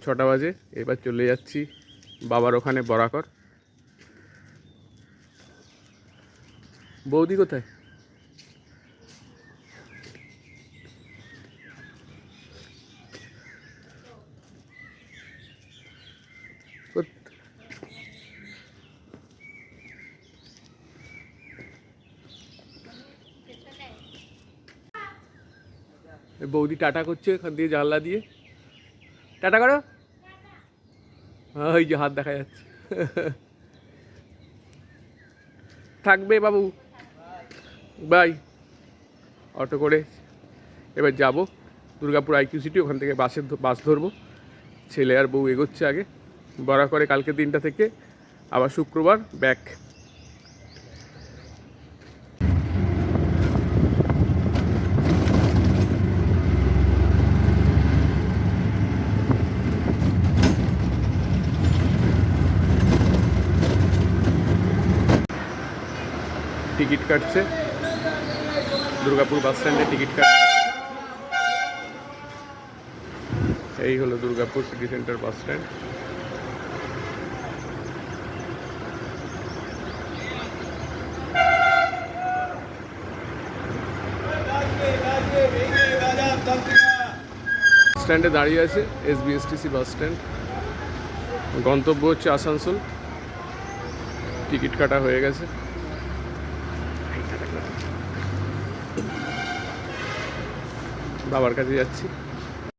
6টা বাজে। এবার চলে যাচ্ছি বাবার ওখানে বরাকর। বৌদি কোথায়? বৌদি টাটা করছে এখান দিয়ে, জানলা দিয়ে টাটা করো। ওই যে হাত দেখা যাচ্ছে। থাকবে বাবু, বাই। অটো করে এবার যাব দুর্গাপুর IQ সিটি, ওখান থেকে বাস ধরবো। ছেলে আর বউ এগোচ্ছে আগে বরাকরে। কালকে দিনটা থেকে আবার শুক্রবার ব্যাক। টিকিট কাটছে দুর্গাপুর বাস স্ট্যান্ডে, টিকিট কাটছে। এই হলো Durgapur city centre bus stand. স্ট্যান্ডে দাঁড়িয়ে আছে SBSTC বাস স্ট্যান্ড। গন্তব্য হচ্ছে আসানসোল। টিকিট কাটা হয়ে গেছে। বাবার কাছে যাচ্ছি।